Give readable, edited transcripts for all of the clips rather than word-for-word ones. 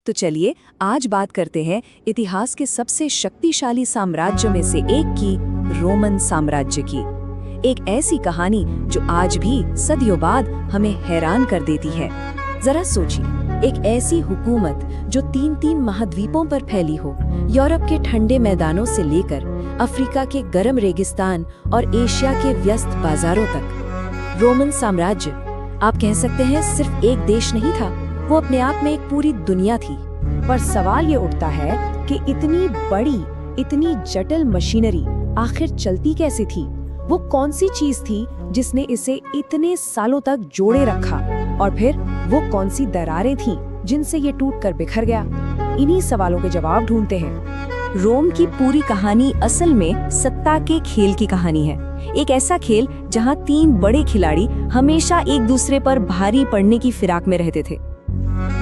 तो चलिए आज बात करते हैं इतिहास के सबसे शक्तिशाली साम्राज्यों में से एक की, रोमन साम्राज्य की। एक ऐसी कहानी जो आज भी सदियों बाद हमें हैरान कर देती है। जरा सोचिए, एक ऐसी हुकूमत जो तीन महाद्वीपों पर फैली हो, यूरोप के ठंडे मैदानों से लेकर अफ्रीका के गर्म रेगिस्तान और एशिया के व्यस्त बाजारों तक। रोमन साम्राज्य, आप कह सकते हैं, सिर्फ एक देश नहीं था, वो अपने आप में एक पूरी दुनिया थी। पर सवाल ये उठता है कि इतनी बड़ी, इतनी जटिल मशीनरी आखिर चलती कैसे थी? वो कौन सी चीज थी जिसने इसे इतने सालों तक जोड़े रखा? और फिर वो कौन सी दरारें थीं जिनसे ये टूट कर बिखर गया? इन्हीं सवालों के जवाब ढूंढते हैं। रोम की पूरी कहानी असल में सत्ता के खेल की कहानी है। एक ऐसा खेल जहां तीन बड़े खिलाड़ी हमेशा एक दूसरे पर भारी पड़ने की फिराक में रहते थे।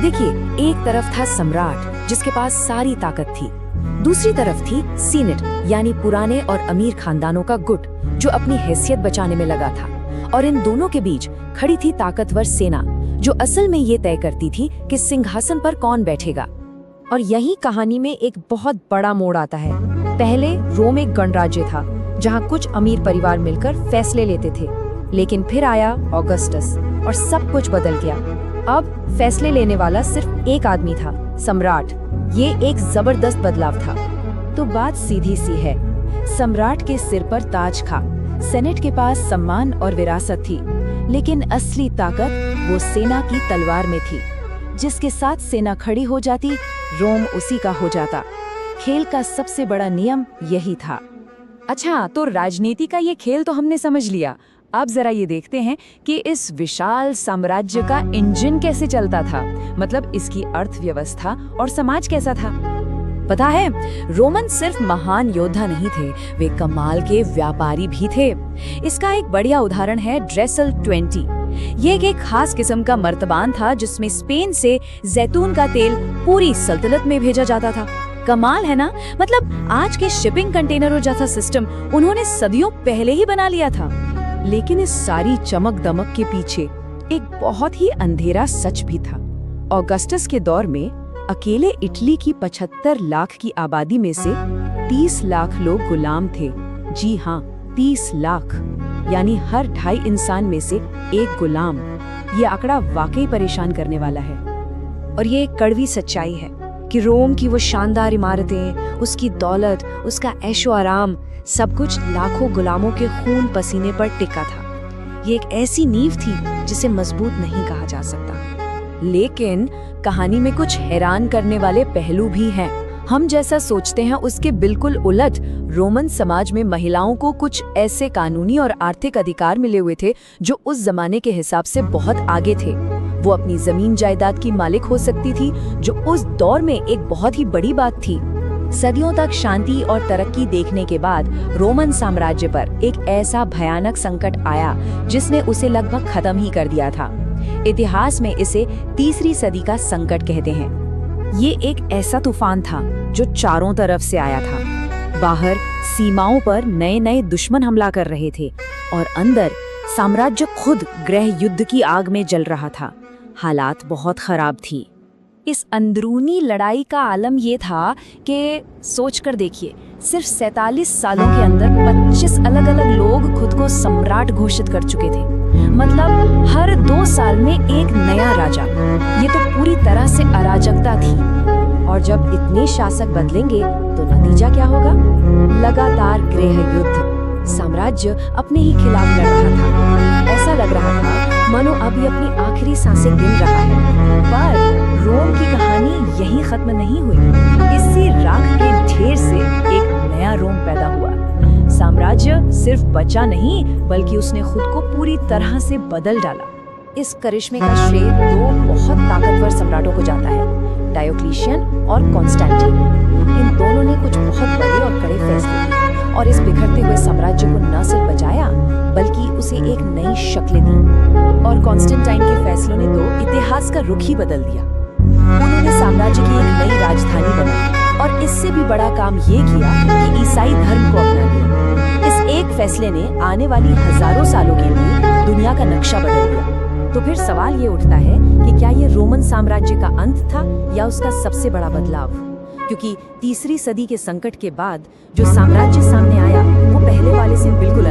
देखिए, एक तरफ था सम्राट जिसके पास सारी ताकत थी, दूसरी तरफ थी सीनेट यानी पुराने और अमीर खानदानों का गुट जो अपनी हैसियत बचाने में लगा था, और इन दोनों के बीच खड़ी थी ताकतवर सेना जो असल में ये तय करती थी कि सिंहासन पर कौन बैठेगा। और यही कहानी में एक बहुत बड़ा मोड़ आता है। पहले रोम एक गणराज्य था जहाँ कुछ अमीर परिवार मिलकर फैसले लेते थे, लेकिन फिर आया ऑगस्टस और सब कुछ बदल गया। अब फैसले लेने वाला सिर्फ एक आदमी था, सम्राट। ये एक जबरदस्त बदलाव था। तो बात सीधी सी है, सम्राट के सिर पर ताज था, सेनेट के पास सम्मान और विरासत थी, लेकिन असली ताकत वो सेना की तलवार में थी। जिसके साथ सेना खड़ी हो जाती, रोम उसी का हो जाता। खेल का सबसे बड़ा नियम यही था। अच्छा, तो राजनीति का ये खेल तो हमने समझ लिया। अब जरा ये देखते हैं कि इस विशाल साम्राज्य का इंजन कैसे चलता था, मतलब इसकी अर्थव्यवस्था और समाज कैसा था। पता है, रोमन सिर्फ महान योद्धा नहीं थे, वे कमाल के व्यापारी भी थे। इसका एक बढ़िया उदाहरण है ड्रेसल 20। ये एक खास किस्म का मर्तबान था जिसमें स्पेन से जैतून का तेल पूरी सल्तनत में भेजा जाता था। कमाल है ना? मतलब आज के शिपिंग कंटेनरों जैसा सिस्टम उन्होंने सदियों पहले ही बना लिया था। लेकिन इस सारी चमक दमक के पीछे एक बहुत ही अंधेरा सच भी था। ऑगस्टस के दौर में अकेले इटली की 75 लाख की आबादी में से 30 लाख लोग गुलाम थे। जी हाँ, 30 लाख, यानी हर 2.5 इंसान में से एक गुलाम। ये आंकड़ा वाकई परेशान करने वाला है। और ये एक कड़वी सच्चाई है कि रोम की वो शानदार इमारतें, उसकी दौलत, उसका ऐशो आराम, सब कुछ लाखों गुलामों के खून पसीने पर टिका था। ये एक ऐसी नींव थी जिसे मजबूत नहीं कहा जा सकता। लेकिन कहानी में कुछ हैरान करने वाले पहलू भी हैं। हम जैसा सोचते हैं उसके बिल्कुल उलट रोमन समाज में महिलाओं को कुछ ऐसे कानूनी और आर्थिक अधिकार मिले हुए थे जो उस जमाने के हिसाब से बहुत आगे थे। वो अपनी जमीन जायदाद की मालिक हो सकती थी, जो उस दौर में एक बहुत ही बड़ी बात थी। सदियों तक शांति और तरक्की देखने के बाद रोमन साम्राज्य पर एक ऐसा भयानक संकट आया जिसने उसे लगभग खत्म ही कर दिया था। इतिहास में इसे तीसरी सदी का संकट कहते हैं। ये एक ऐसा तूफान था जो चारों तरफ से आया था। बाहर सीमाओं पर नए नए दुश्मन हमला कर रहे थे और अंदर साम्राज्य खुद गृह युद्ध की आग में जल रहा था। हालात बहुत खराब थी। इस अंदरूनी लड़ाई का आलम ये था कि सोच कर देखिए, सिर्फ 47 सालों के अंदर 25 अलग अलग लोग खुद को सम्राट घोषित कर चुके थे। मतलब हर 2 साल में एक नया राजा। ये तो पूरी तरह से अराजकता थी। और जब इतने शासक बदलेंगे तो नतीजा क्या होगा? लगातार गृह युद्ध। साम्राज्य अपने ही खिलाफ लड़ रहा था। ऐसा लग रहा था मानो अभी अपनी आखिरी सांसें गिन रहा है। पर रोम की कहानी यही खत्म नहीं हुई। इसी राख के ढेर से एक नया रोम पैदा हुआ। साम्राज्य सिर्फ बचा नहीं, बल्कि उसने खुद को पूरी तरह से बदल डाला। इस करिश्मे का श्रेय 2 बहुत ताकतवर सम्राटों को जाता है, डायोक्लिशियन और कॉन्स्टेंटाइन। इन दोनों ने कुछ बहुत बड़े और कड़े फैसले लिए और इस बिखरते हुए साम्राज्य को न सिर्फ बचाया, बल्कि उसे एक नई शक्ल दी। और कॉन्स्टेंटाइन के फैसलों ने तो इतिहास का रुख ही बदल दिया। उन्होंने साम्राज्य की एक नई राजधानी बनाई और इससे भी बड़ा काम ये किया कि ईसाई धर्म को अपना लिया। इस एक फैसले ने आने वाली हजारों सालों के लिए दुनिया का नक्शा बदल दिया। तो फिर सवाल ये उठता है कि क्या ये रोमन साम्राज्य का अंत था या उसका सबसे बड़ा बदलाव? क्योंकि तीसरी सदी के संकट के बाद जो साम्राज्य सामने आया वो पहले वाले से बिल्कुल